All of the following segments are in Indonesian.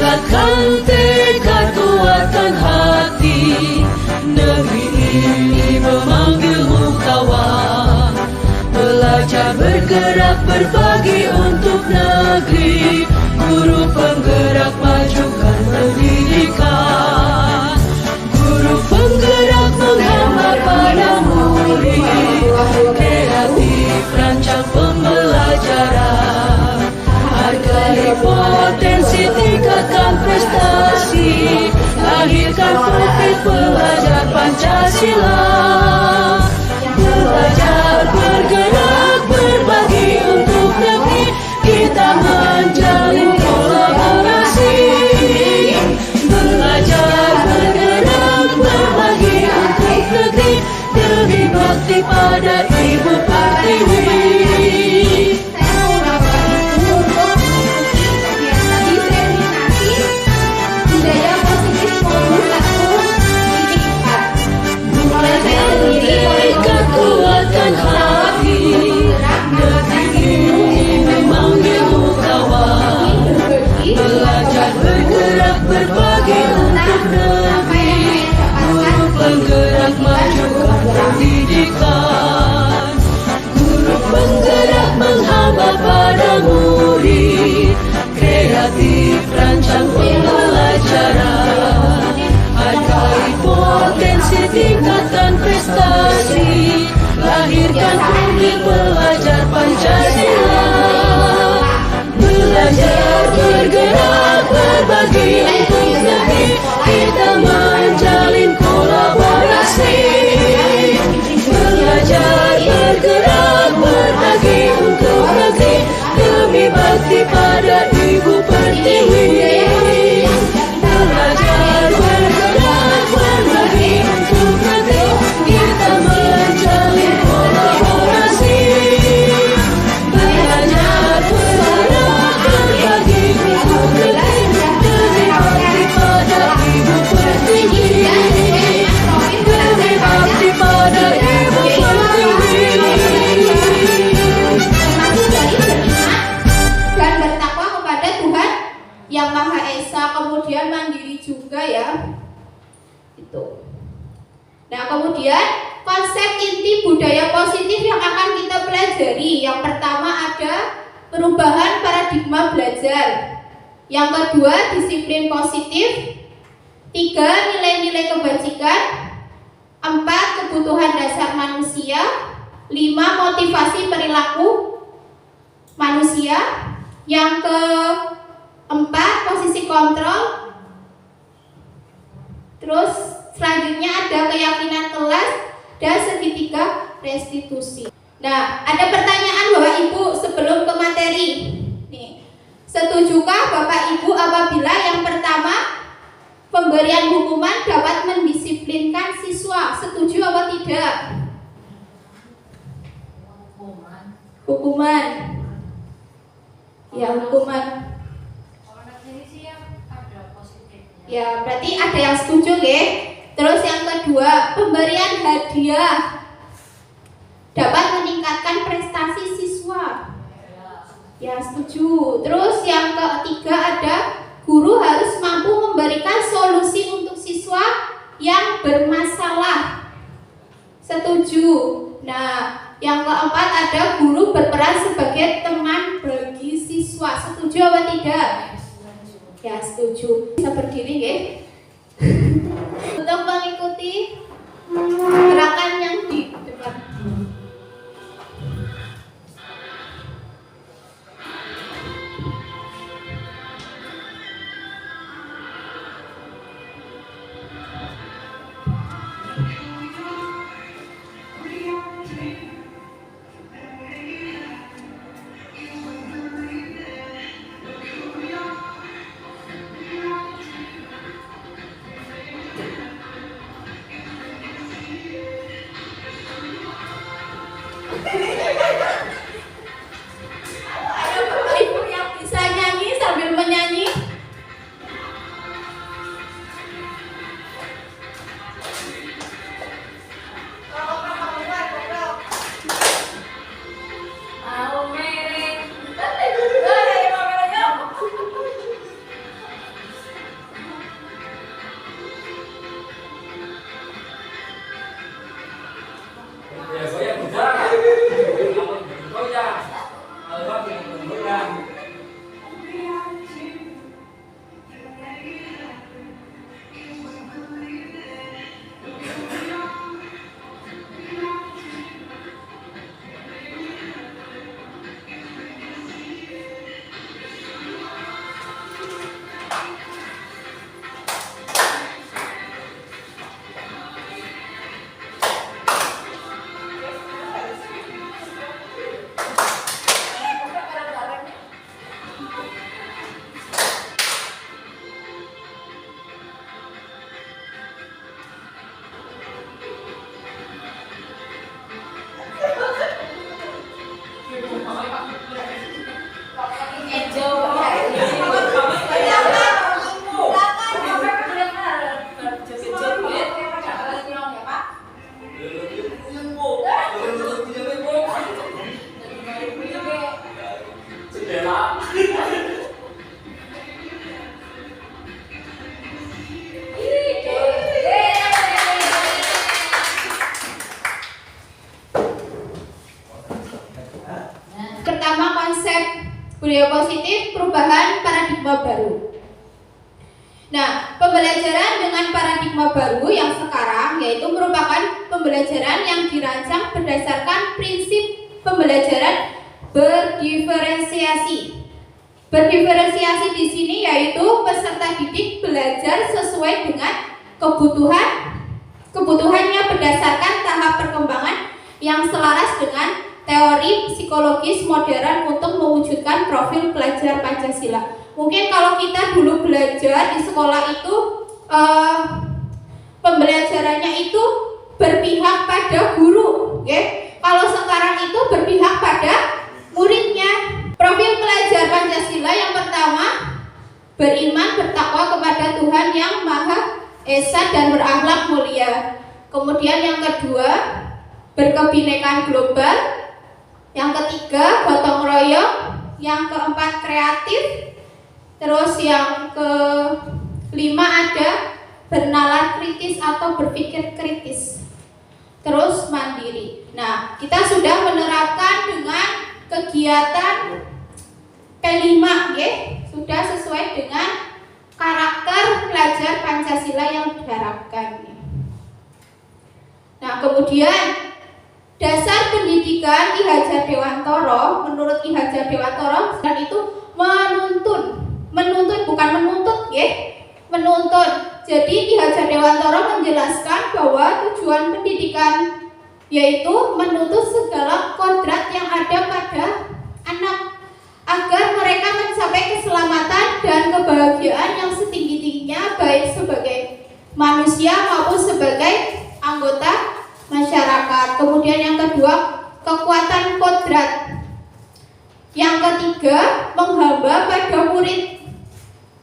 Tingkatkan tekad, kuatkan hati. Negeri ini memanggilmu kawan. Belajar, bergerak, berbagi untuk negeri. Guru penggerak, majukan pendidikan. Guru penggerak, menghambat pada murid. Kreatif, rancang pembelajaran. Hargai potensi, tingkatkan prestasi. Lahirkan profil pelajar Pancasila. Belajar, bergerak, berbagi untuk negeri. Kita menjalin kolaborasi. Belajar, bergerak, berbagi untuk negeri. Demi bakti pada Ibu Pertiwi. Kuatkan hati, negeri ini memanggilmu kawan. Belajar, bergerak, berbagi untuk negeri. Guru penggerak, majukan pendidikan. Guru penggerak, menghambat pada murid. Kreatif, rancang pembelajaran. Hargai potensi, tingkatkan prestasi. Lahirkan profil pelajar Pancasila. Belajar, bergerak, berbagi untuk negeri. Kita menjalin kolaborasi. Belajar, bergerak, berbagi untuk negeri. Demi bakti pada Ibu Pertiwi. Belajar, bergerak, berbagi untuk negeri. Kita menjalin kolaborasi. Belajar, bergerak, berbagi untuk negeri. Demi bakti pada Ibu Pertiwi. Demi bakti pada Ibu Pertiwi. Dan bertakwa kepada Tuhan Yang Maha Esa. Kemudian mandiri juga ya. Itu. Nah, kemudian konsep inti budaya positif yang akan kita pelajari. Yang pertama ada perubahan paradigma belajar. Yang kedua, disiplin positif. 3, nilai-nilai kebajikan. 4, kebutuhan dasar manusia. 5, motivasi perilaku manusia. Yang keempat, posisi kontrol. Terus selanjutnya ada keyakinan kelas dan segitiga restitusi. Nah, ada pertanyaan Bapak Ibu sebelum ke materi. Nih, setujukah Bapak Ibu apabila yang pertama pemberian hukuman dapat mendisiplinkan siswa? Setuju atau tidak? Hukuman. Ya, hukuman. Ya, berarti ada yang setuju ya. Terus yang kedua, pemberian hadiah dapat meningkatkan prestasi siswa. Ya, setuju. Terus yang ketiga ada guru harus mampu memberikan solusi untuk siswa yang bermasalah. Setuju. Nah, yang keempat ada guru berperan sebagai teman bagi siswa. Setuju atau tidak? Ya, setuju. Bisa berdiri ya. Untuk mengikuti gerakan yang di depan. Nah, pembelajaran dengan paradigma baru yang sekarang yaitu merupakan pembelajaran yang dirancang berdasarkan prinsip pembelajaran berdiferensiasi. Berdiferensiasi di sini yaitu peserta didik belajar sesuai dengan kebutuhannya berdasarkan tahap perkembangan yang selaras dengan teori psikologis modern untuk mewujudkan profil pelajar Pancasila. Mungkin kalau kita dulu belajar di sekolah itu pembelajarannya itu berpihak pada guru, okay? Kalau sekarang itu berpihak pada muridnya. Profil pelajar Pancasila yang pertama, beriman bertakwa kepada Tuhan yang Maha Esa dan berakhlak mulia. Kemudian yang kedua, berkebinekaan global. Yang ketiga, gotong royong. Yang keempat, kreatif. Terus yang kelima ada bernalar kritis atau berpikir kritis. Terus mandiri. Nah, kita sudah menerapkan dengan kegiatan P5, ya, sudah sesuai dengan karakter pelajar Pancasila yang diharapkan. Nah, kemudian dasar pendidikan Ki Hajar Dewantoro, menurut Ki Hajar Dewantoro, dan itu menuntun bukan menuntut, ya, menuntun. Jadi Ki Hajar Dewantoro menjelaskan bahwa tujuan pendidikan yaitu menuntut segala kodrat yang ada pada anak agar mereka mencapai keselamatan dan kebahagiaan yang setinggi-tingginya baik sebagai manusia maupun sebagai anggota masyarakat. Kemudian yang kedua, kekuatan kodrat. Yang ketiga, menghamba pada murid.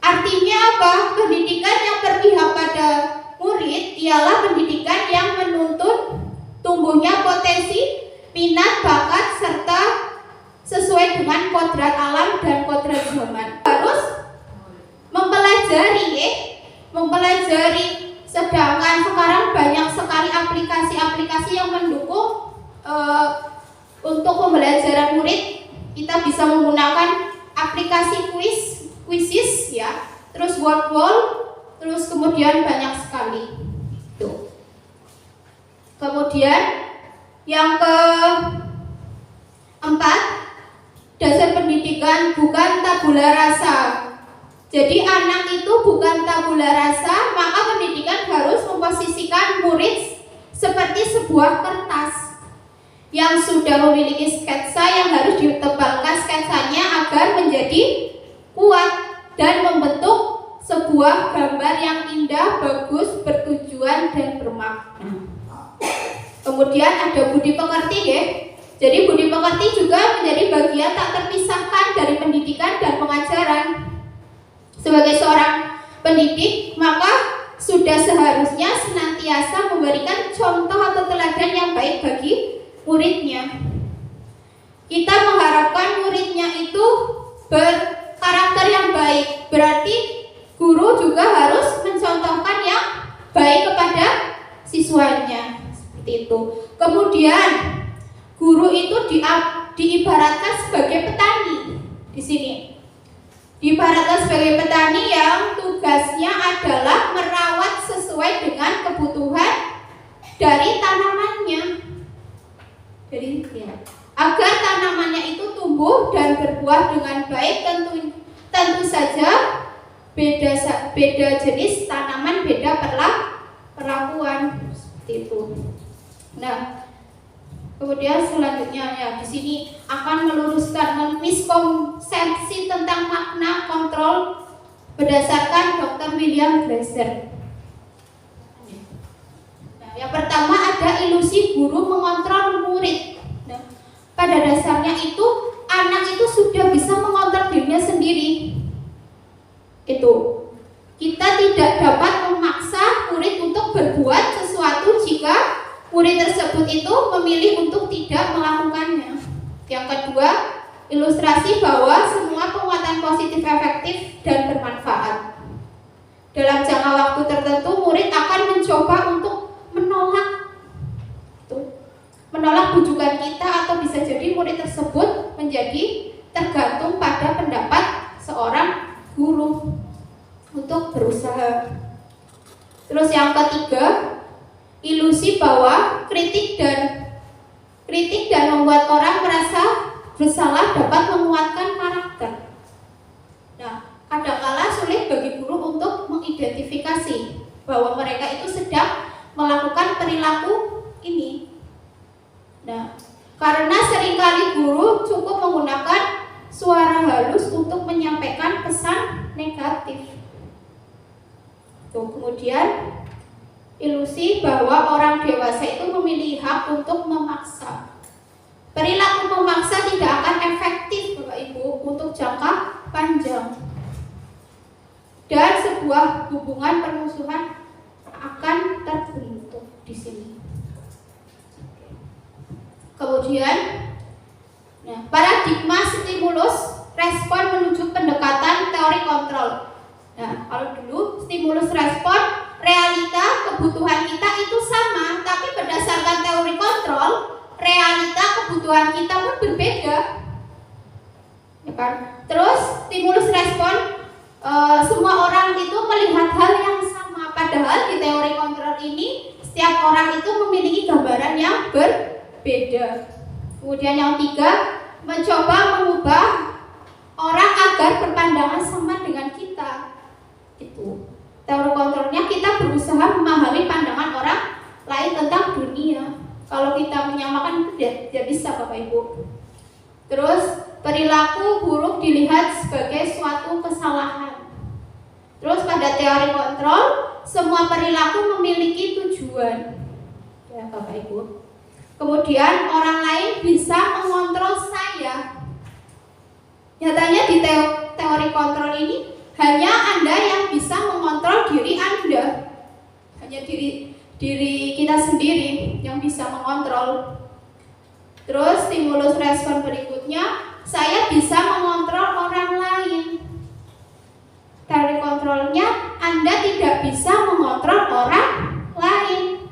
Artinya apa? Pendidikan yang berpihak pada murid ialah pendidikan yang menuntun tumbuhnya potensi, minat, bakat, serta sesuai dengan kodrat alam dan kodrat zaman. Harus mempelajari. Sedangkan sekarang banyak sekali aplikasi-aplikasi yang mendukung untuk pembelajaran murid. Kita bisa menggunakan aplikasi quizzes, ya, terus word wall, terus kemudian banyak sekali. Tuh. Kemudian yang keempat, dasar pendidikan bukan tabula rasa. Jadi anak itu bukan tabula rasa, maka pendidikan harus memposisikan murid seperti sebuah kertas yang sudah memiliki sketsa yang harus ditebalkan sketsanya agar menjadi kuat dan membentuk sebuah gambar yang indah, bagus, bertujuan dan bermakna. Kemudian ada budi pekerti, ya. Jadi budi pekerti juga menjadi bagian tak terpisahkan dari pendidikan dan pengajaran. Sebagai seorang pendidik, maka sudah seharusnya senantiasa memberikan contoh atau teladan yang baik bagi muridnya. Kita mengharapkan muridnya itu berkarakter yang baik, berarti guru juga harus mencontohkan yang baik kepada siswanya. Seperti itu. Kemudian guru itu diibaratkan sebagai petani di sini. Diibaratkan sebagai petani yang tugasnya adalah merawat sesuai dengan kebutuhan dari tanamannya. Jadi agar tanamannya itu tumbuh dan berbuah dengan baik, tentu saja beda jenis tanaman, beda perlakuan, seperti itu. Nah, kemudian selanjutnya, ya, di sini akan meluruskan miskonsepsi tentang makna kontrol berdasarkan Dr. William Glasser. Nah, yang pertama ada ilusi guru mengontrol murid. Nah, pada dasarnya itu anak itu sudah bisa mengontrol dirinya sendiri. Itu kita tidak dapat memaksa murid untuk berbuat sesuatu jika murid tersebut itu memilih untuk tidak melakukannya. Yang kedua, ilustrasi bahwa semua penguatan positif efektif dan bermanfaat. Dalam jangka waktu tertentu, murid akan mencoba untuk menolak bujukan kita, atau bisa jadi murid tersebut menjadi tergantung pada pendapat seorang guru untuk untuk berusaha. Terus yang ketiga, ilusi bahwa kritik dan membuat orang merasa bersalah dapat menguatkan karakter. Nah, kadangkala sulit bagi guru untuk mengidentifikasi bahwa mereka itu sedang melakukan perilaku ini. Nah, karena seringkali guru cukup menggunakan suara halus untuk menyampaikan pesan negatif. Tuh, kemudian ilusi bahwa orang dewasa itu memiliki hak untuk memaksa. Perilaku memaksa tidak akan efektif, Bapak Ibu, untuk jangka panjang. Dan sebuah hubungan permusuhan akan terbentuk di sini. Kemudian, paradigma stimulus respon menuju pendekatan teori kontrol. Nah, kalau dulu stimulus respon realita kebutuhan kita itu sama, tapi berdasarkan teori kontrol realita kebutuhan kita pun berbeda, ya kan? Terus stimulus respon semua orang itu melihat hal yang sama, padahal di teori kontrol ini setiap orang itu memiliki gambaran yang berbeda. Kemudian yang tiga, mencoba mengubah orang agar berpandangan sama dengan kita. Itu teori kontrolnya, kita berusaha memahami pandangan orang lain tentang dunia. Kalau kita menyamakan itu tidak bisa, Bapak Ibu. Terus perilaku buruk dilihat sebagai suatu kesalahan. Terus pada teori kontrol, semua perilaku memiliki tujuan, ya Bapak Ibu. Kemudian orang lain bisa mengontrol saya. Nyatanya di teori kontrol ini hanya Anda yang bisa mengontrol diri Anda. Hanya diri kita sendiri yang bisa mengontrol. Terus stimulus respon berikutnya, saya bisa mengontrol orang lain. Teori kontrolnya, Anda tidak bisa mengontrol orang lain.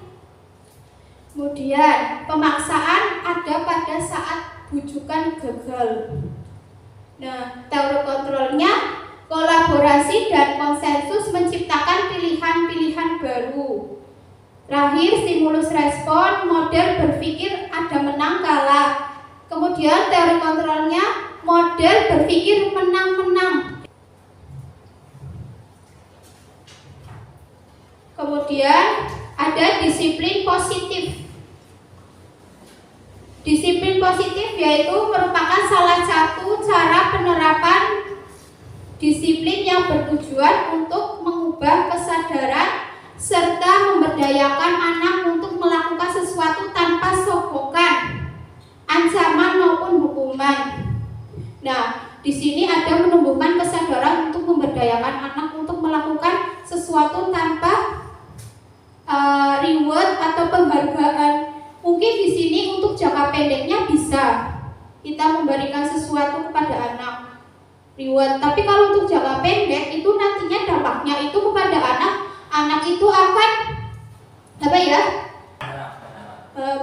Kemudian pemaksaan ada pada saat bujukan gagal. Nah, teori kontrolnya, kolaborasi dan konsensus menciptakan pilihan-pilihan baru. Terakhir, stimulus respon, model berpikir ada menang kalah. Kemudian teori kontrolnya, model berpikir menang-menang. Kemudian ada disiplin positif. Disiplin positif yaitu merupakan salah satu cara penerapan disiplin yang bertujuan untuk mengubah kesadaran serta memberdayakan anak untuk melakukan sesuatu tanpa sokokan, ancaman maupun hukuman. Nah, di sini ada menumbuhkan kesadaran untuk memberdayakan anak untuk melakukan sesuatu tanpa reward atau penghargaan. Mungkin di sini untuk jangka pendeknya bisa kita memberikan sesuatu kepada anak, reward. Tapi kalau untuk jangka pendek itu nantinya dampaknya itu kepada anak itu akan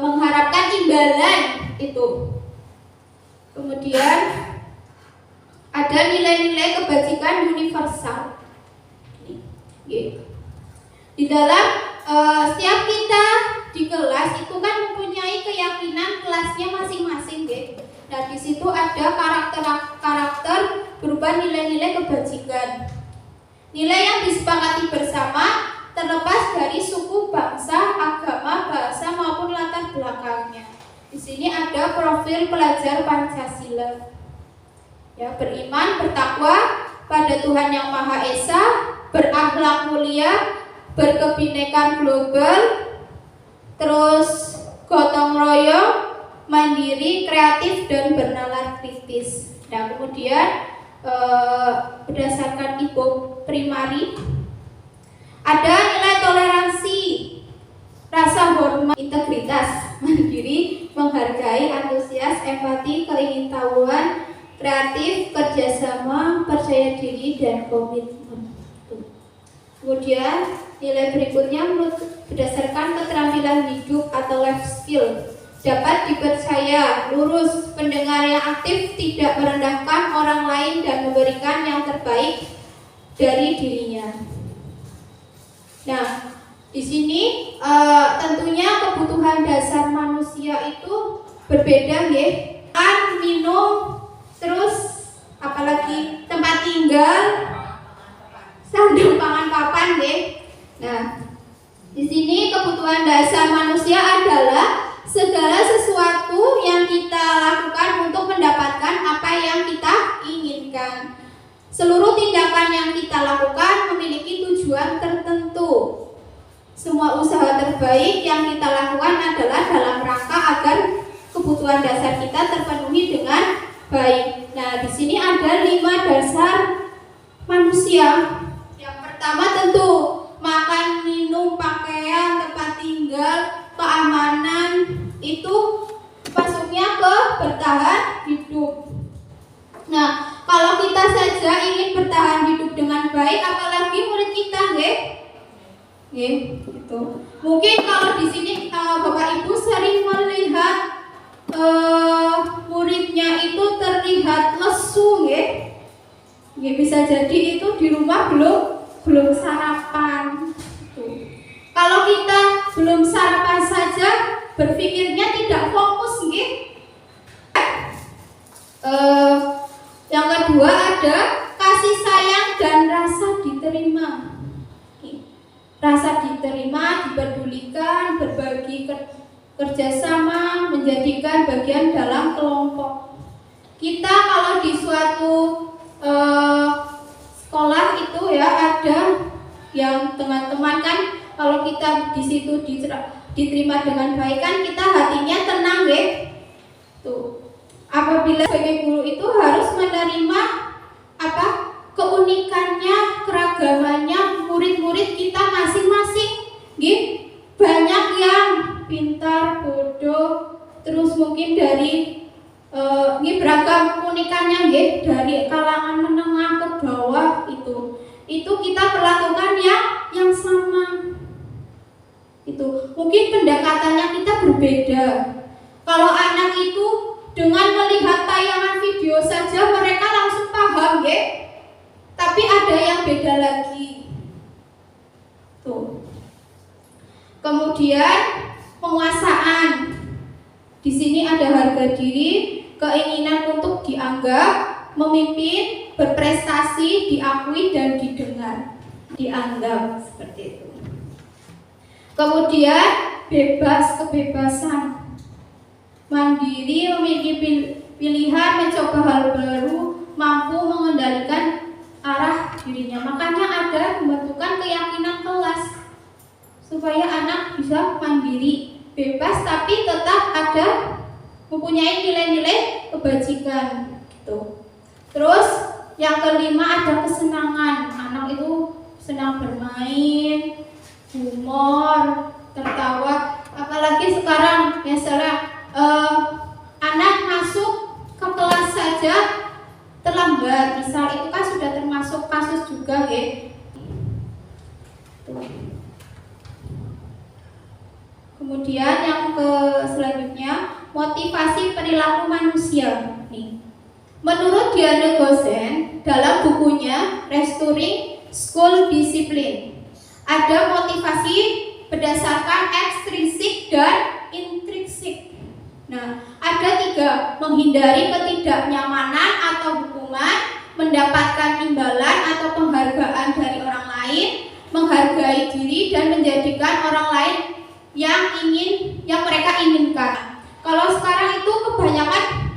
mengharapkan imbalan itu. Kemudian ada nilai-nilai kebajikan universal. Di dalam setiap kita di kelas itu kan mempunyai keyakinan kelasnya masing-masing, Nah, di situ ada karakter berupa nilai-nilai kebajikan. Nilai yang disepakati bersama terlepas dari suku, bangsa, agama, bahasa maupun latar belakangnya. Di sini ada profil pelajar Pancasila. Ya, beriman, bertakwa pada Tuhan Yang Maha Esa, berakhlak mulia, berkebinekaan global, terus gotong royong, mandiri, kreatif, dan bernalar kritis. Nah, kemudian berdasarkan IPO primari ada nilai toleransi, rasa hormat, integritas, mandiri, menghargai, antusias, empati, keingintahuan, kreatif, kerjasama, percaya diri, dan komitmen. Kemudian nilai berikutnya berdasarkan keterampilan hidup atau life skill, dapat dipercaya, lurus, pendengar yang aktif, tidak merendahkan orang lain dan memberikan yang terbaik dari dirinya. Nah, di sini tentunya kebutuhan dasar manusia itu berbeda ya. Makan, minum, terus apalagi tempat tinggal, sandang pangan papan deh. Nah, di sini kebutuhan dasar manusia adalah segala sesuatu yang kita lakukan untuk mendapatkan apa yang kita inginkan. Seluruh tindakan yang kita lakukan memiliki tujuan tertentu. Semua usaha terbaik yang kita lakukan adalah dalam rangka agar kebutuhan dasar kita terpenuhi dengan baik. Nah, di sini ada 5 dasar manusia. Yang pertama tentu makan, minum, pakaian, tempat tinggal, keamanan, itu masuknya ke bertahan hidup. Nah, kalau kita saja ingin bertahan hidup dengan baik, apalagi murid kita, nggih? Nggih, gitu. Mungkin kalau di sini Bapak Ibu sering melihat muridnya itu terlihat lesu, nggih. Nggih, bisa jadi itu di rumah belum sarapan. Kalau kita belum sarapan saja, berpikirnya tidak fokus, nggih. Yang kedua ada kasih sayang dan rasa diterima. Rasa diterima, dipedulikan, berbagi kerjasama, menjadikan bagian dalam kelompok. Kita kalau di suatu sekolah itu ya ada yang teman-teman kan, kalau kita di situ diterima dengan baik kan kita hatinya tenang, ya. Tuh. Apabila sebagai guru itu harus menerima keunikannya, keragamannya murid-murid kita masing-masing, gitu. Banyak yang pintar, bodoh, terus mungkin dari beragam keunikannya, gitu. Dari kalangan menengah ke bawah itu kita perlakukan yang sama. Itu mungkin pendekatannya kita berbeda. Kalau anak itu dengan melihat tayangan video saja mereka langsung paham, ya. Tapi ada yang beda lagi. Tuh. Kemudian penguasaan. Di sini ada harga diri, keinginan untuk dianggap, memimpin, berprestasi, diakui dan didengar, dianggap seperti itu. Kemudian kebebasan. Mandiri, memiliki pilihan, mencoba hal baru, mampu mengendalikan arah dirinya. Makanya ada pembentukan keyakinan kelas supaya anak bisa mandiri, bebas tapi tetap ada mempunyai nilai-nilai kebajikan gitu. Terus yang kelima ada kesenangan. Anak itu senang bermain, humor, tertawa. Apalagi sekarang misalnya anak masuk ke kelas saja terlambat, misal itu kan sudah termasuk kasus juga, ya. Kemudian yang selanjutnya motivasi perilaku manusia. Nih. Menurut Diana Gosen dalam bukunya Restoring School Discipline, ada motivasi berdasarkan ekstrinsik dan intrinsik. Nah, ada 3: menghindari ketidaknyamanan atau hukuman, mendapatkan imbalan atau penghargaan dari orang lain, menghargai diri dan menjadikan orang lain yang mereka inginkan. Kalau sekarang itu kebanyakan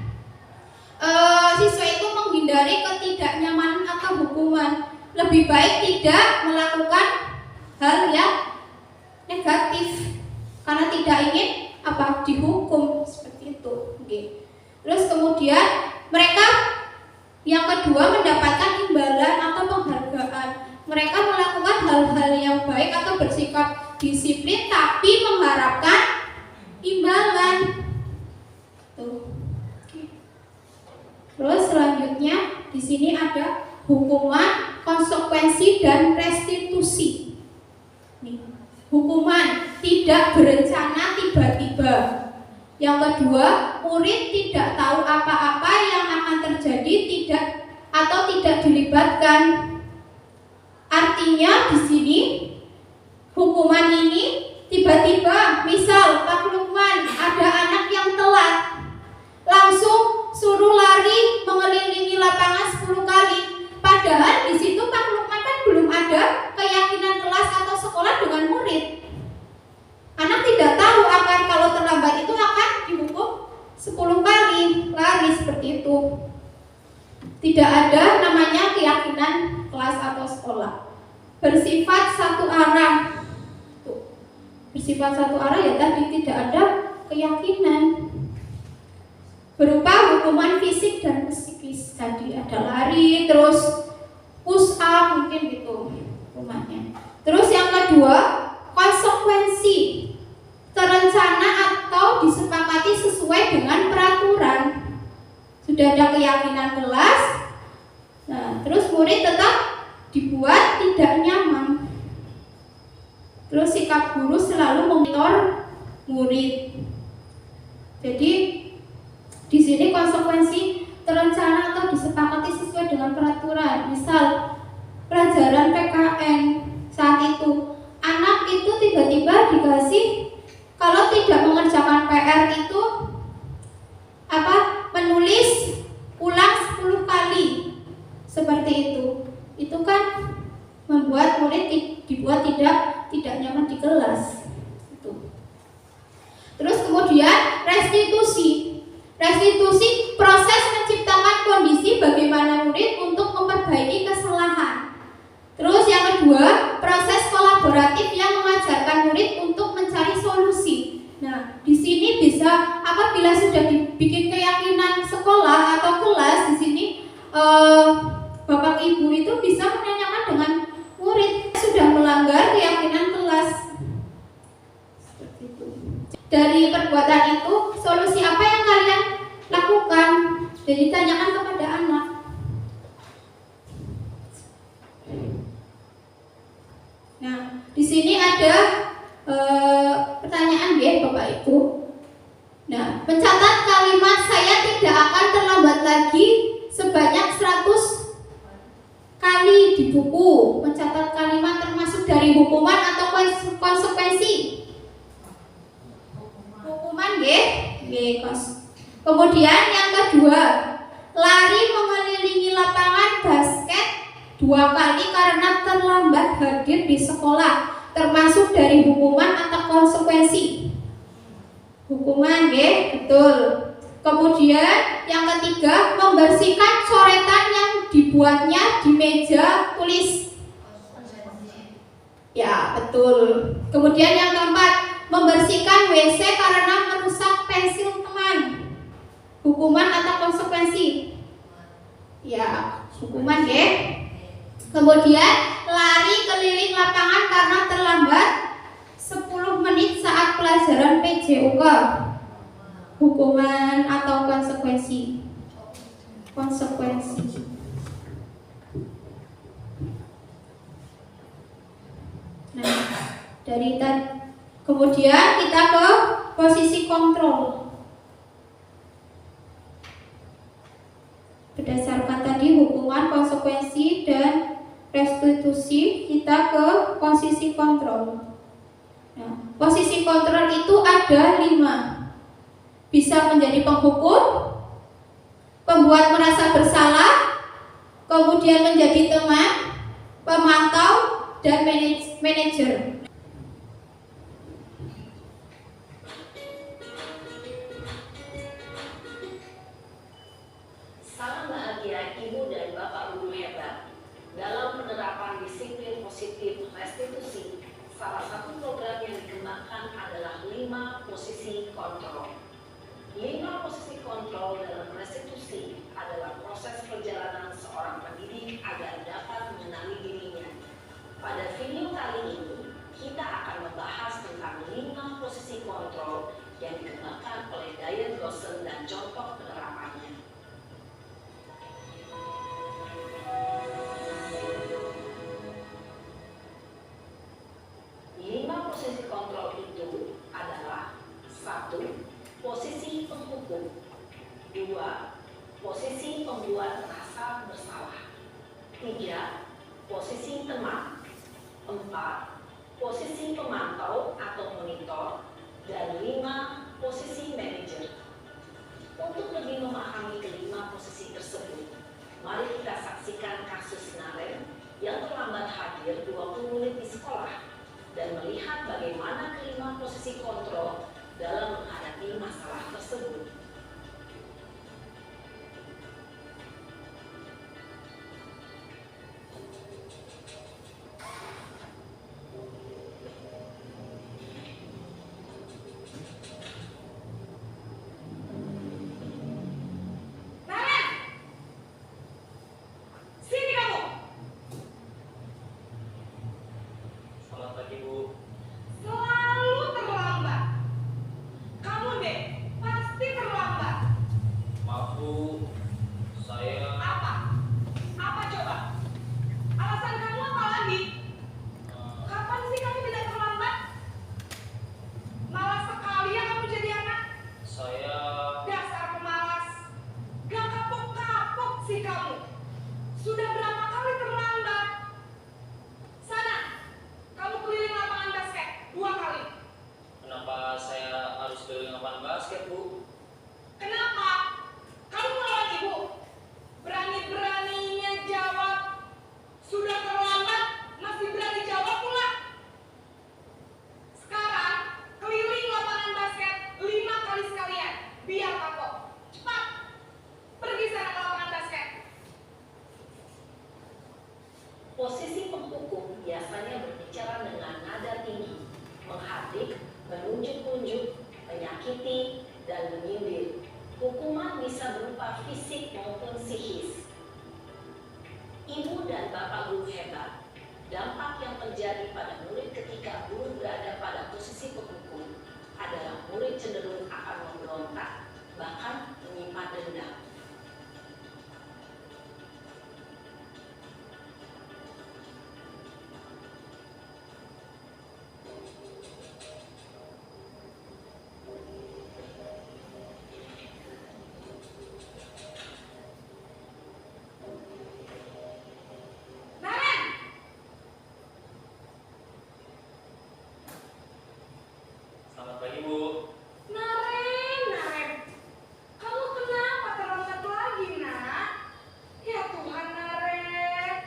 siswa itu menghindari ketidaknyamanan atau hukuman. Lebih baik tidak melakukan hal yang negatif karena tidak ingin dihukum seperti itu. Okay. Terus kemudian mereka yang kedua mendapatkan imbalan atau penghargaan. Mereka melakukan hal-hal yang baik atau bersikap disiplin tapi mengharapkan imbalan. Tuh. Okay. Terus selanjutnya di sini ada hukuman, konsekuensi dan restitusi. Nih. Hukuman tidak berencana tiba-tiba. Yang kedua, murid tidak tahu apa-apa yang akan terjadi tidak dilibatkan. Artinya di sini hukuman ini tiba-tiba, misal Pak Lukman ada anak yang telat, langsung suruh lari mengelilingi lapangan 10 kali. Padahal di situ Pak Lukman kan belum ada keyakinan kelas atau sekolah dengan murid. Anak tidak tahu akan kalau terlambat itu akan dihukum 10 kali lari seperti itu. Tidak ada namanya keyakinan kelas atau sekolah. Bersifat satu arah. Bersifat satu arah ya tadi tidak ada keyakinan. Berupa hukuman fisik dan psikis tadi, ada lari, terus push up mungkin gitu hukumannya. Terus yang kedua, konsekuensi terencana atau disepakati sesuai dengan peraturan. Sudah ada keyakinan kelas, nah terus murid tetap dibuat tidak nyaman. Terus sikap guru selalu memonitor murid. Jadi di sini konsekuensi terencana atau disepakati sesuai dengan peraturan. Misal pelajaran PKN saat itu, anak itu tiba-tiba dikasih kalau tidak mengerjakan PR itu menulis ulang 10 kali seperti itu. Itu kan membuat murid dibuat tidak nyaman di kelas. Itu. Terus kemudian restitusi proses menciptakan kondisi bagaimana murid untuk memperbaiki kesalahan. Terus yang kedua, proses kolaboratif yang mengajarkan murid untuk mencari solusi. Nah, di sini bisa apabila sudah dibikin keyakinan sekolah atau kelas, di sini Bapak Ibu itu bisa menanyakan dengan murid sudah melanggar keyakinan kelas. Seperti itu. Dari perbuatan itu, solusi apa yang kalian lakukan? Jadi tanyakan kepada anak. Nah, di sini ada pertanyaan ya Bapak Ibu. Nah, mencatat kalimat saya tidak akan terlambat lagi sebanyak 100 kali di buku. Mencatat kalimat termasuk dari hukuman atau konsekuensi? Hukuman ya. Kemudian yang kedua, lari mengelilingi lapangan basket 2 kali karena terlambat hadir di sekolah, termasuk dari hukuman atau konsekuensi? Hukuman ya, betul. Kemudian yang ketiga, membersihkan coretan yang dibuatnya di meja tulis. Ya, betul. Kemudian yang keempat, membersihkan WC karena merusak pensil teman. Hukuman atau konsekuensi? Ya, hukuman ya. Kemudian lari keliling lapangan karena terlambat 10 menit saat pelajaran PJOK. Hukuman atau konsekuensi? Konsekuensi. Nah, dari tadi kemudian kita ke posisi kontrol. Berdasarkan tadi hukuman, konsekuensi, dan restitusi, kita ke posisi kontrol. Nah, posisi kontrol itu ada 5. Bisa menjadi penghukum, pembuat merasa bersalah, kemudian menjadi teman, pemantau, dan manajer. Salam bahagia Ibu dan Bapak Guru hebat. Dalam penerapan disiplin positif restitusi, salah satu program yang dikembangkan adalah 5 posisi kontrol. 5 posisi kontrol dalam restitusi adalah proses perjalanan seorang pendidik agar dapat mengenali dirinya. Pada video kali ini, kita akan membahas tentang 5 posisi kontrol yang dikembangkan oleh Diane Gosson dan contoh penerapannya. 5 posisi kontrol itu adalah 1. Posisi penghukum. 2. Posisi pembuat rasa bersalah. 3. Posisi teman. 4, posisi pemantau atau monitor, dan 5, posisi manajer. Untuk lebih memahami kelima posisi tersebut, mari kita saksikan kasus Naren yang terlambat hadir 20 menit di sekolah dan melihat bagaimana kelima posisi kontrol dalam menghadapi masalah tersebut. Posisi penghukum biasanya berbicara dengan nada tinggi, menghardik, menunjuk-nunjuk, menyakiti, dan menyindir. Hukuman bisa berupa fisik maupun psikis. Ibu dan bapak guru hebat, dampak yang terjadi pada murid ketika guru berada pada posisi penghukum adalah murid cenderung akan memberontak, bahkan menyimpan dendam. Selamat pagi, Bu. Naren, kamu kenapa terlambat lagi, nak? Ya Tuhan, Naren,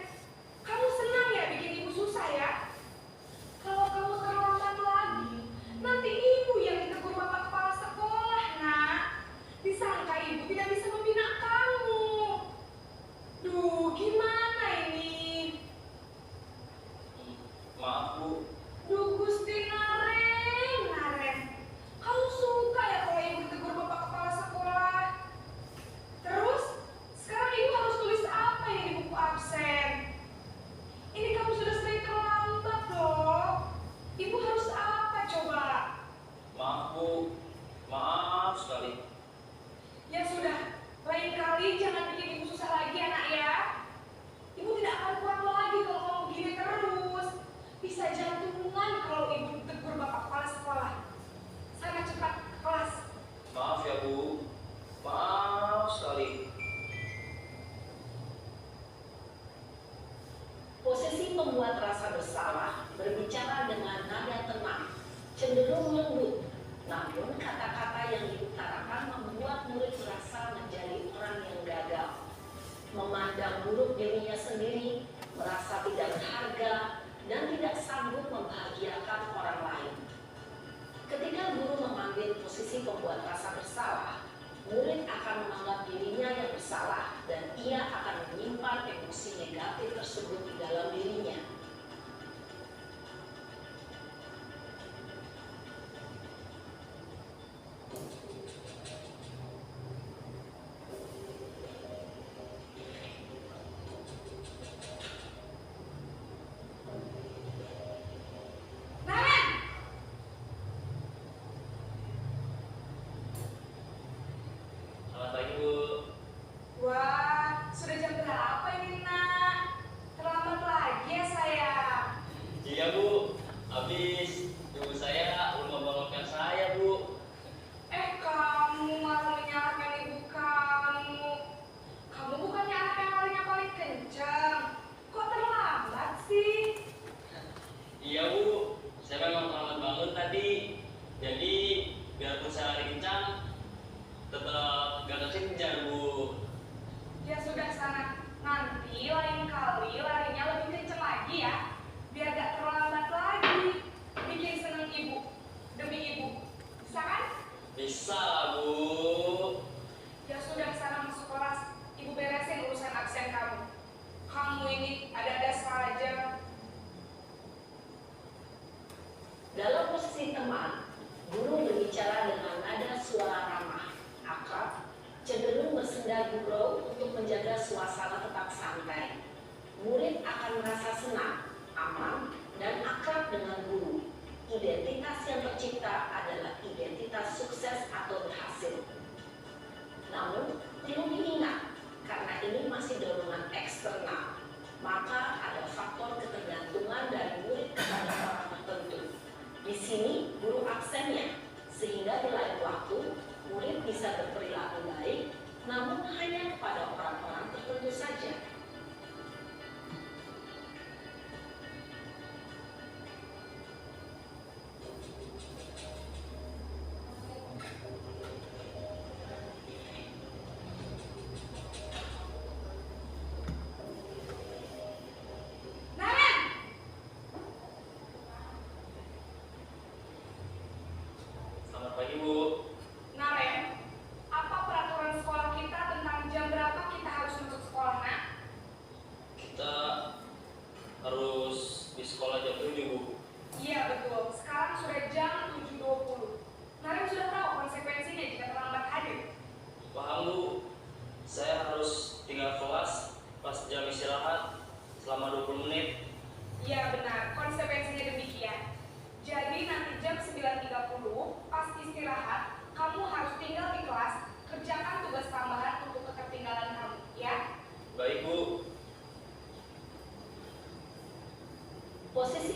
kamu senang ya bikin ibu susah ya? Kalau kamu terlambat lagi, nanti ibu yang ditegur bapak kepala sekolah, nak. Disangka ibu tidak bisa membina kamu. Duh, gimana ini? Maaf, Bu. Duh, Gusti Naren, kamu suka ya kalau ibu ditegur bapak kepala sekolah? Terus, sekarang ibu harus tulis apa ini di buku absen? Ini kamu sudah sering terlambat loh. Ibu harus apa coba? Maaf, Bu. Maaf sekali. Ya sudah, lain kali jangan bikin ibu susah lagi anak ya. Ibu tidak akan kuat lagi kalau kamu gini terus. Bisa jantungan kalau ibu ditegur bapak kepala sekolah. Sana cepat ke kelas. Maaf ya, Bu. Maaf sekali. Posisi membuat rasa bersalah berbicara dengan nada tenang, cenderung lembut, namun kata-kata yang diutarakan membuat murid merasa menjadi orang yang gagal, memandang buruk dirinya sendiri, merasa tidak berharga, dan tidak sanggup membahagiakan orang lain. Ketika guru mengambil posisi pembuat rasa bersalah, murid akan menganggap dirinya yang bersalah dan ia akan menyimpan emosi negatif tersebut di dalam dirinya.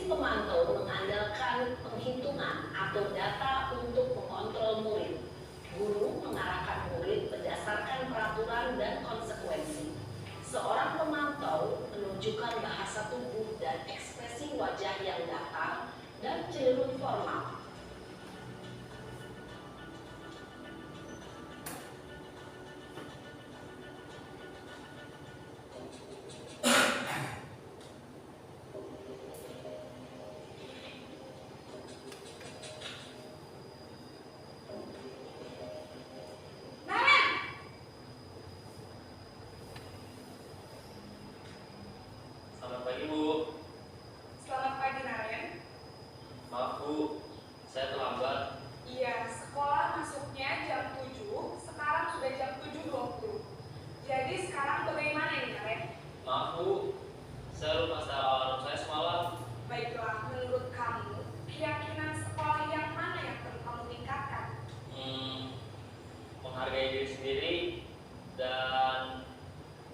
Posisi pemantau mengandalkan penghitungan atau data untuk mengontrol murid. Guru mengarahkan murid berdasarkan peraturan dan konsekuensi. Seorang pemantau menunjukkan bahasa tubuh dan ekspresi wajah yang datar dan cenderung formal. Selamat pagi, Bu. Selamat pagi, Naren. Maaf, Bu. Saya terlambat. Iya, sekolah masuknya jam 7, sekarang sudah jam 7.20. Jadi sekarang bagaimana ini, Naren? Maaf, Bu. Saya lupa setel alarm saya semalam. Baiklah, menurut kamu, keyakinan sekolah yang mana yang perlu kamu tingkatkan? Menghargai diri sendiri dan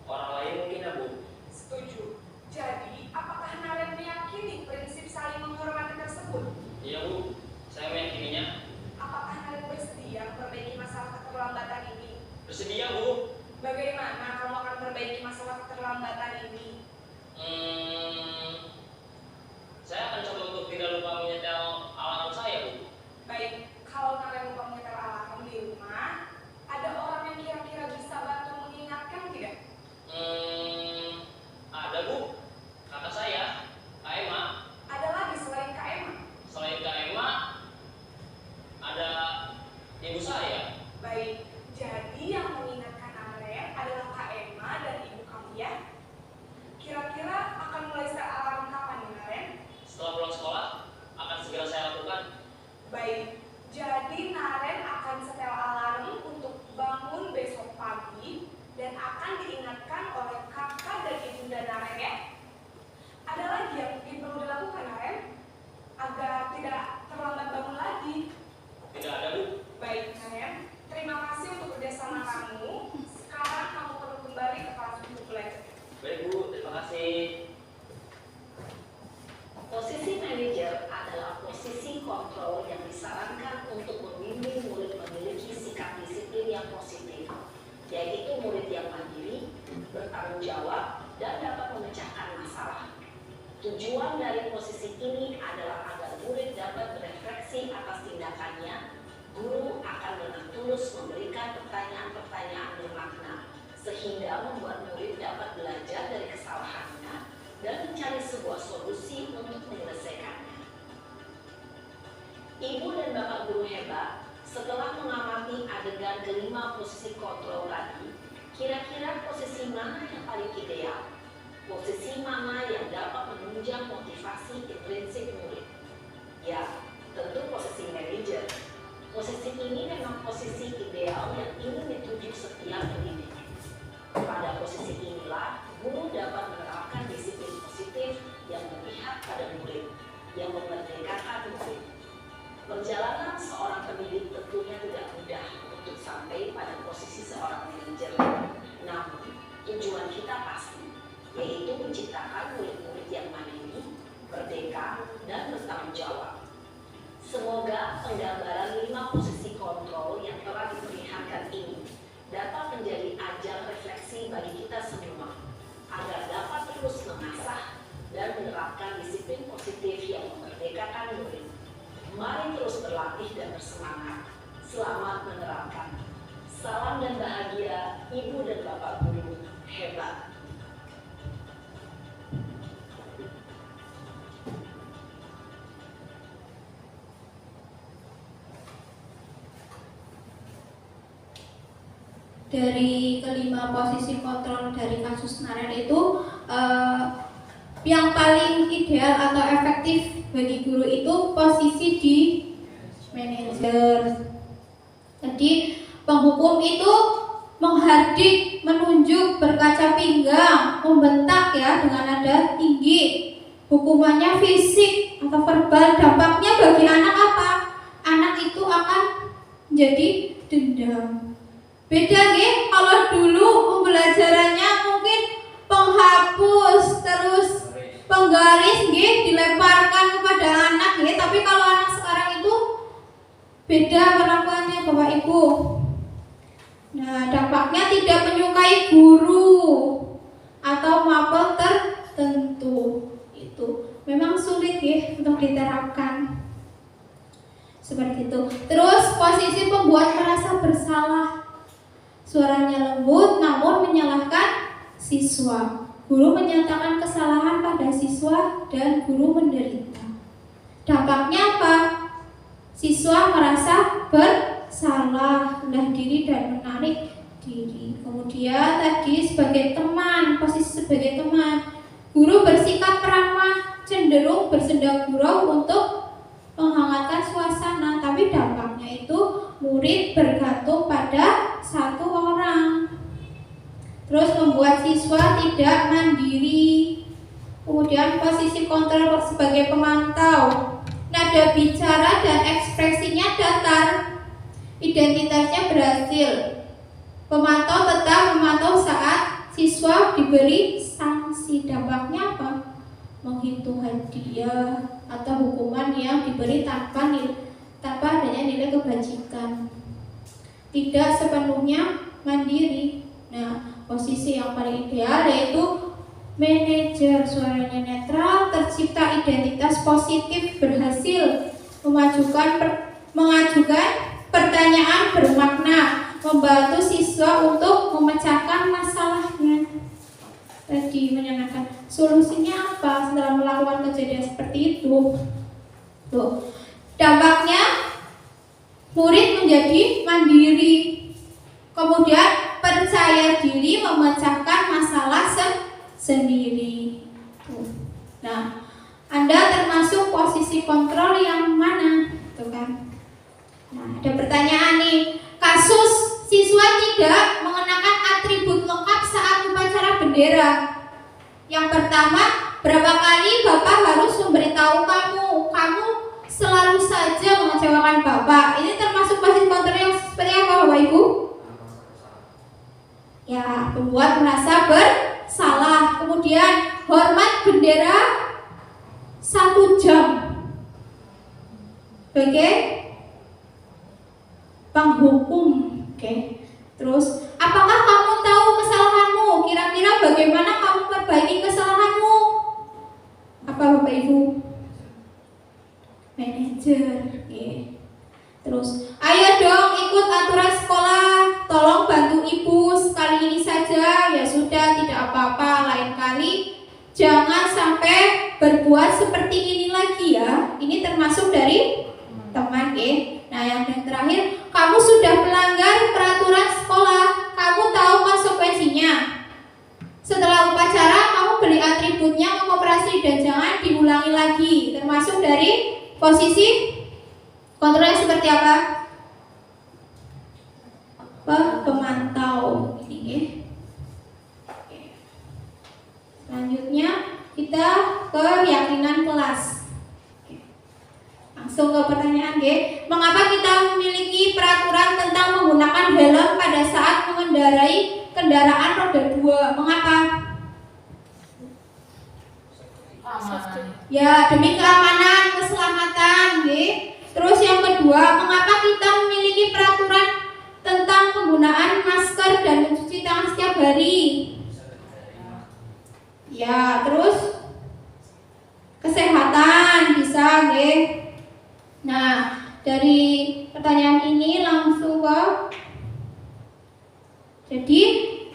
orang lain mungkin ya, Bu. Setuju. Jadi, apakah Naren meyakini prinsip saling menghormati tersebut? Iya, Bu. Saya meyakininya. Apakah Naren bersedia memperbaiki masalah keterlambatan ini? Bersedia, Bu. Bagaimana kamu akan memperbaiki masalah keterlambatan ini? Saya akan coba untuk tidak lupa menyetel alarm saya, Bu. Baik, kalau Naren lupa menyetel alarm di rumah, ada orang yang kira-kira bisa bantu mengingatkan tidak? Ada, Bu. Kakak saya, Kak Emma. Ada lagi selain Kak Emma? Selain Kak Emma, ada ibu saya. Baik, jadi yang mengingatkan Naren adalah Kak Emma dan ibu kamu ya? Kira-kira akan mulai setel alarm kapan nih, Naren? Setelah pulang sekolah, akan segera saya lakukan. Baik, jadi Naren akan setel alarm untuk bangun besok pagi dan akan diingatkan oleh kakak dan ibunda Naren ya. Ada lagi yang mungkin perlu dilakukan, Naren, agar tidak terlambat bangun lagi. Tidak ada, Bu. Baik, Naren, terima kasih untuk kerjasama kamu. Sekarang kamu perlu kembali ke kelas untuk belajar. Baik, Bu. Terima kasih. Posisi manajer adalah posisi kontrol yang disarankan untuk membimbing murid memiliki sikap disiplin yang positif, yaitu murid yang mandiri, bertanggung jawab, dan dapat memecahkan masalah. Tujuan dari posisi ini adalah agar murid dapat berefleksi atas tindakannya. Guru akan dengan tulus memberikan pertanyaan-pertanyaan bermakna, sehingga membuat murid dapat belajar dari kesalahannya dan mencari sebuah solusi untuk menyelesaikannya. Ibu dan bapak guru hebat, setelah mengamati adegan kelima posisi kontrol tadi, kira-kira posisi mana yang paling ideal? Posisi mana yang dapat menunjang motivasi intrinsik murid? Ya, tentu posisi manajer. Posisi ini memang posisi ideal yang ingin dituju setiap pendidik. Pada posisi inilah, guru dapat menerapkan disiplin positif yang memihak pada murid, yang memerdekakan murid. Perjalanan seorang pendidik tentunya tidak mudah untuk sampai pada posisi seorang manajer. Namun, tujuan kita pasti, yaitu menciptakan murid-murid yang mandiri, merdeka, dan bertanggung jawab. Semoga penggambaran 5 posisi kontrol yang telah diperlihatkan ini dapat menjadi ajang refleksi bagi kita semua, agar dapat terus mengasah dan menerapkan disiplin positif yang memerdekakan murid. Mari terus berlatih dan bersemangat. Selamat menerapkan. Salam dan bahagia, Ibu dan Bapak Guru hebat. Dari kelima posisi kontrol dari kasus Naren itu yang paling ideal atau efektif bagi guru itu posisi di manajer. Jadi penghukum itu menghardik, menunjuk, berkaca pinggang, membentak ya dengan nada tinggi. Hukumannya fisik atau verbal. Dampaknya bagi anak apa? Anak itu akan menjadi dendam. Beda nggih, kalau dulu pembelajarannya mungkin penghapus terus penggaris nggih dilemparkan kepada anak nggih, tapi kalau anak sekarang itu beda perlakuannya Bapak Ibu. Nah, dampaknya tidak menyukai guru atau mapel tertentu. Itu memang sulit ya untuk diterapkan. Seperti itu. Terus posisi pembuat merasa bersalah. Suaranya lembut namun menyalahkan siswa. Guru menyatakan kesalahan pada siswa dan guru menderita. Dampaknya apa? Siswa merasa bersalah, rendah diri dan menarik diri. Kemudian tadi sebagai teman, posisi sebagai teman, guru bersikap ramah, cenderung bersenda gurau untuk menghangatkan suasana, tapi dampaknya itu murid bergantung pada satu orang. Terus membuat siswa tidak mandiri. Kemudian posisi kontrol sebagai pemantau, nada bicara dan ekspresinya datar, identitasnya berhasil. Pemantau tetap memantau saat siswa diberi sanksi. Dampaknya apa? Menghitung hadiah atau hukuman yang diberi tanpa adanya nilai kebajikan. Tidak sepenuhnya mandiri. Nah, posisi yang paling ideal yaitu manajer, suaranya netral, tercipta identitas positif, berhasil mengajukan pertanyaan bermakna, membantu siswa untuk memecahkan masalahnya. Tadi menyenangkan. Solusinya apa setelah melakukan kejadian seperti itu? Tuh. Dampaknya murid menjadi mandiri, kemudian percaya diri memecahkan masalah sendiri. Tuh. Nah, Anda termasuk posisi kontrol yang mana? Tuh kan? Nah, ada pertanyaan nih. Kasus siswa tidak mengenakan atribut lengkap saat upacara bendera. Yang pertama, berapa kali Bapak harus memberitahu kamu selalu saja mengecewakan Bapak. Ini termasuk posisi kontrol yang seperti apa Bapak Ibu? Ya, membuat merasa bersalah. Kemudian hormat bendera 1 jam. Oke? Penghukum. Oke. Terus, apakah kamu tahu kesalahanmu? Kira-kira bagaimana kamu perbaiki kesalahanmu? Apa Bapak Ibu? Manajer. Oke. Terus, ayo dong ikut aturan sekolah. Tolong bantu ibu sekali ini saja. Ya sudah, tidak apa-apa. Lain kali jangan sampai berbuat seperti ini lagi ya. Ini termasuk dari teman ya. Nah, yang terakhir, kamu sudah melanggar peraturan sekolah. Kamu tahu konsekuensinya. Setelah upacara, kamu beli atributnya, mengoperasi dan jangan diulangi lagi. Termasuk dari posisi kontrolnya seperti apa? Pemantau. Ini ya. Selanjutnya kita ke keyakinan kelas. Langsung ke pertanyaan G. Mengapa kita memiliki peraturan tentang menggunakan helm pada saat mengendarai kendaraan roda 2? Mengapa? Ya, demi keamanan, keselamatan, G. Terus yang kedua, mengapa kita memiliki peraturan tentang penggunaan masker dan mencuci tangan setiap hari? Ya, terus kesehatan bisa, G. Nah, dari pertanyaan ini langsung ke jadi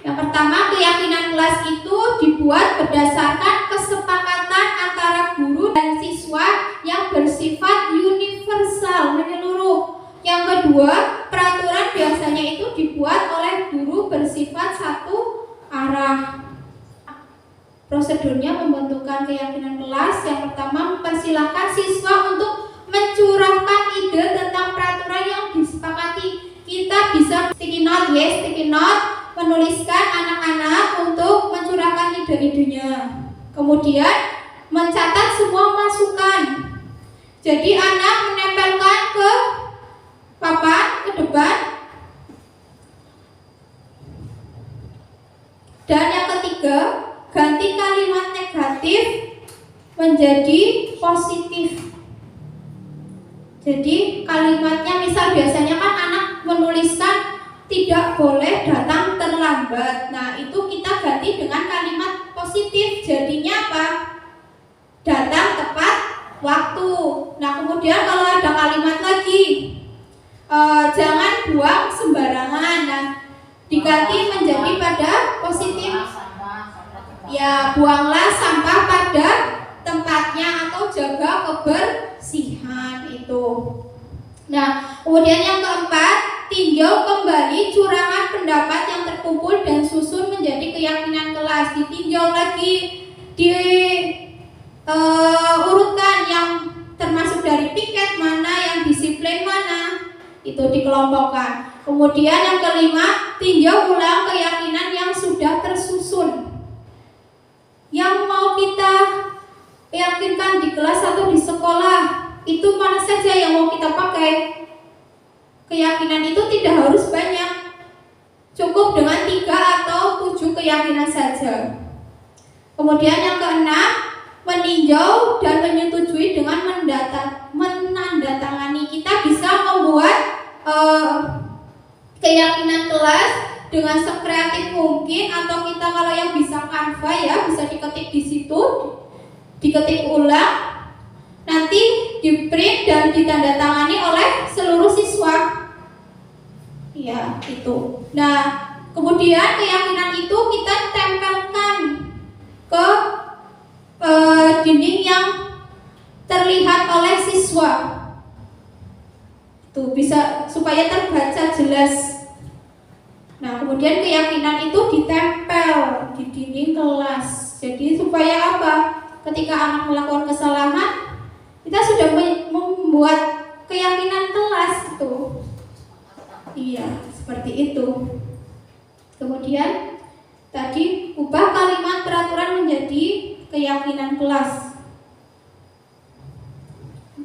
yang pertama, keyakinan kelas itu dibuat berdasarkan kesepakatan antara guru dan siswa yang bersifat universal, menyeluruh. Yang kedua, peraturan biasanya itu dibuat oleh guru bersifat satu arah. Prosedurnya pembentukan keyakinan kelas. Yang pertama, mempersilahkan siswa untuk mencurahkan ide tentang peraturan yang disepakati. Kita bisa sticky note, sticky note, menuliskan anak-anak untuk mencurahkan ide-idenya. Kemudian mencatat semua masukan. Jadi anak menempelkan ke papan ke depan. Dan yang ketiga, ganti kalimat negatif menjadi positif. Jadi kalimatnya misal biasanya kan anak menuliskan tidak boleh datang terlambat. Nah, itu kita ganti dengan kalimat positif. Jadinya apa? Datang tepat waktu. Nah, kemudian kalau ada kalimat lagi, jangan buang sembarangan. Nah, diganti menjadi pada positif. Ya, buanglah sampah pada tempatnya atau jaga kebersihan itu. Nah, kemudian yang keempat, tinjau kembali curangan pendapat yang terkumpul dan susun menjadi keyakinan kelas. Ditinjau lagi, urutkan yang termasuk dari piket mana, yang disiplin mana, itu dikelompokkan. Kemudian yang kelima, tinjau ulang keyakinan yang sudah tersusun, yang mau kita yakinkan di kelas atau di sekolah. Itu mana saja yang mau kita pakai. Keyakinan itu tidak harus banyak, cukup dengan 3 atau 7 keyakinan saja. Kemudian yang keenam, meninjau dan menyetujui dengan menandatangani. Kita bisa membuat keyakinan kelas dengan sekreatif mungkin, atau kita kalau yang bisa Canva ya bisa diketik di situ, diketik ulang, nanti di-print dan ditandatangani oleh seluruh siswa. Ya, itu. Nah, kemudian keyakinan itu kita tempelkan ke dinding yang terlihat oleh siswa. Itu bisa supaya terbaca jelas. Nah, kemudian keyakinan itu ditempel di dinding kelas. Jadi supaya apa? Ketika anak melakukan kesalahan, kita sudah membuat keyakinan kelas itu. Iya, seperti itu. Kemudian tadi ubah kalimat peraturan menjadi keyakinan kelas.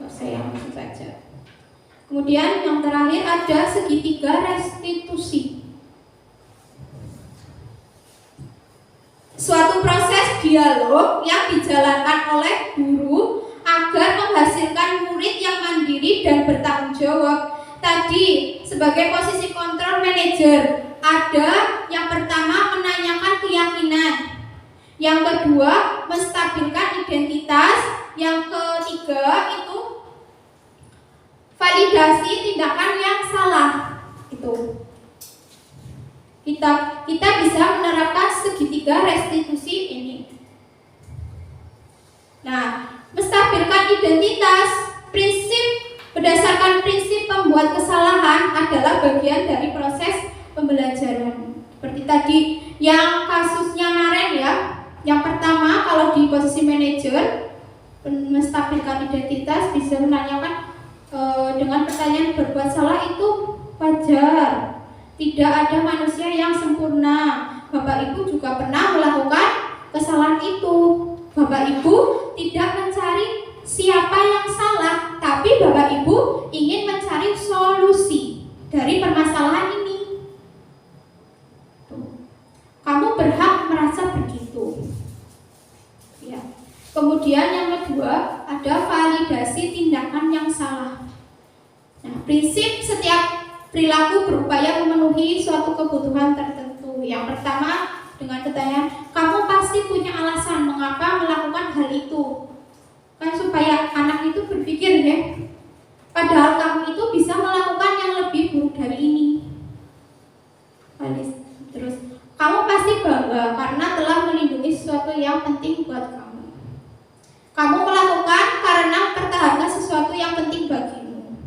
Saya langsung saja. Kemudian yang terakhir ada segitiga restitusi. Suatu proses dialog yang dijalankan oleh guru agar menghasilkan murid yang mandiri dan bertanggung jawab. Tadi sebagai posisi kontrol manager, ada yang pertama menanyakan keyakinan, yang kedua menstabilkan identitas, yang ketiga itu validasi tindakan yang salah. Itu kita bisa menerapkan segitiga restitusi ini. Nah, menstabilkan identitas, berdasarkan prinsip pembuat kesalahan adalah bagian dari proses pembelajaran. Seperti tadi yang kasusnya kemarin ya, yang pertama kalau di posisi manajer, menstabilkan identitas bisa menanyakan dengan pertanyaan berbuat salah itu wajar. Tidak ada manusia yang sempurna. Bapak Ibu juga pernah melakukan kesalahan itu. Bapak Ibu tidak mencari siapa yang salah, tapi Bapak Ibu ingin mencari solusi dari permasalahan ini. Kamu berhak merasa begitu. Ya. Kemudian yang kedua ada validasi tindakan yang salah. Nah, prinsip setiap perilaku berupaya memenuhi suatu kebutuhan tertentu. Yang pertama dengan pertanyaan, kamu pasti punya alasan mengapa melakukan hal itu. Kan supaya anak itu berpikir ya, padahal kamu itu bisa melakukan yang lebih buruk dari ini. Terus, kamu pasti bangga karena telah melindungi sesuatu yang penting buat kamu. Kamu melakukan karena pertahankan sesuatu yang penting bagimu.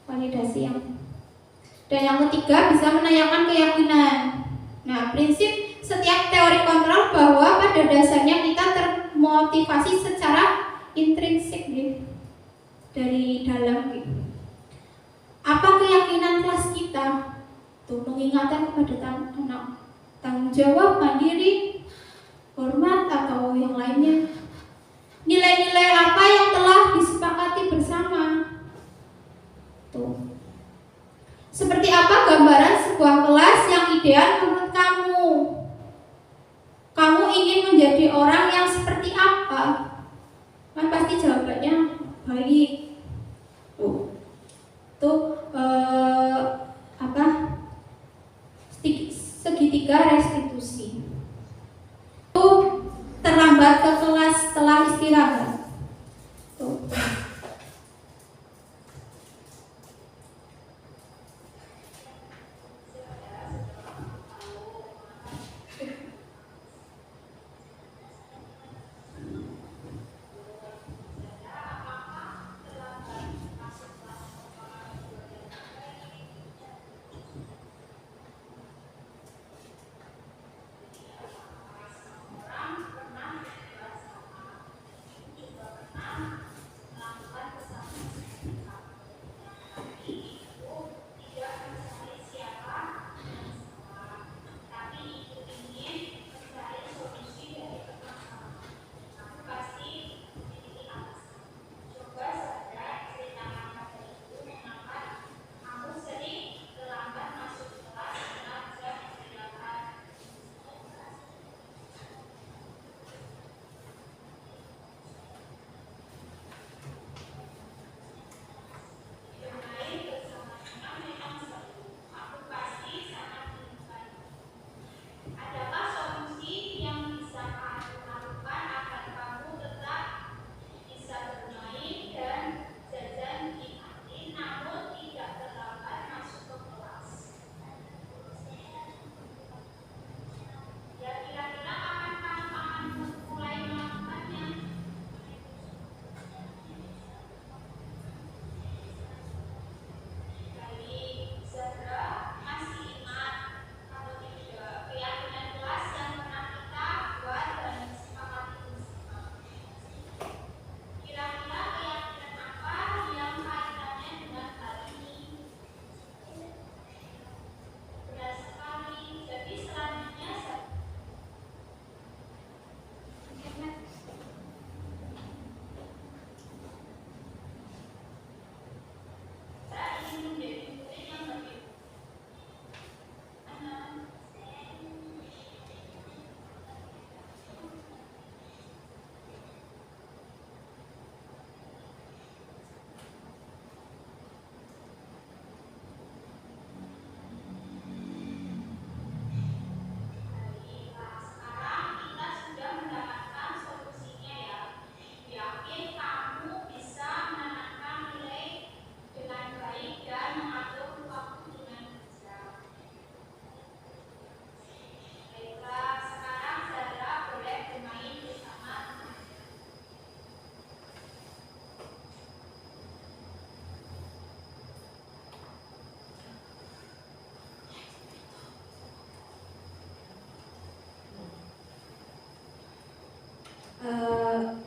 Validasi yang. Dan yang ketiga bisa menanyakan keyakinan. Nah, prinsip setiap teori kontrol bahwa pada dasarnya kita termotivasi secara intrinsik dari dalam gitu. Apa keyakinan kelas kita? Tuh mengingatkan kepada anak tanggung jawab, mandiri, hormat atau yang lainnya. Nilai-nilai apa yang telah disepakati bersama? Tuh. Seperti apa gambaran sebuah kelas yang ideal menurut kamu? Kamu ingin menjadi orang yang seperti apa?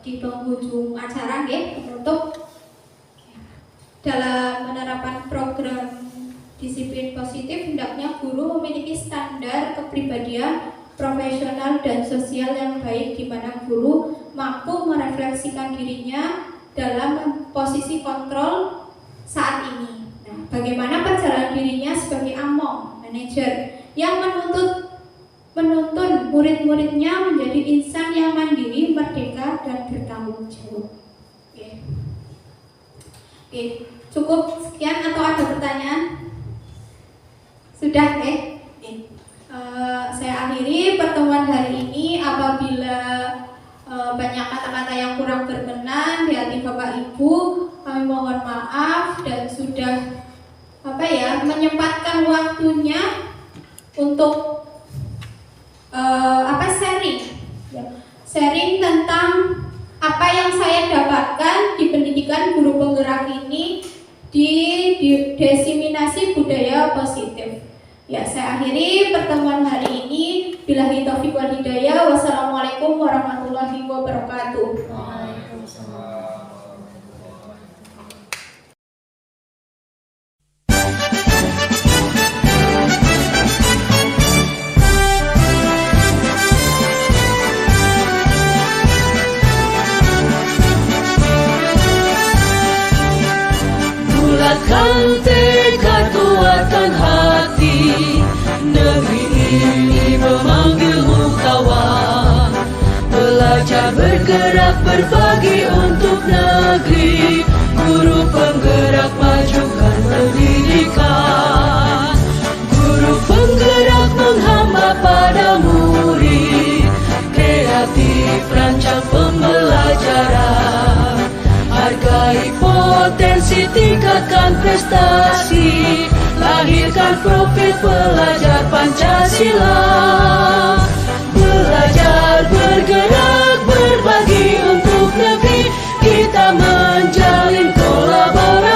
di penghujung acara untuk dalam menerapkan program disiplin positif, hendaknya guru memiliki standar kepribadian profesional dan sosial yang baik, di mana guru mampu merefleksikan dirinya dalam posisi kontrol saat ini. Nah, bagaimana perjalanan dirinya sebagai among, manajer, yang menuntun murid-muridnya menjadi insan yang mandiri, merdeka, dan bertanggung jawab. Oke, cukup sekian atau ada pertanyaan? Sudah, saya akhiri pertemuan hari ini. Apabila banyak kata-kata yang kurang berkenan di hati Bapak Ibu, kami mohon maaf dan sudah menyempatkan waktunya untuk sharing tentang apa yang saya dapatkan di pendidikan guru penggerak ini di diseminasi budaya positif. Ya, saya akhiri pertemuan hari ini. Billahi taufiq wal hidayah. Wassalamualaikum warahmatullahi wabarakatuh. Bulatkan tekad, kuatkan hati, negeri ini memanggilmu kawan. Belajar bergerak berbagi untuk negeri, guru penggerak majukan pendidikan. Guru penggerak menghamba pada murid, kreatif rancang pembelajaran. Hargai potensi, tingkatkan prestasi, lahirkan profil pelajar Pancasila.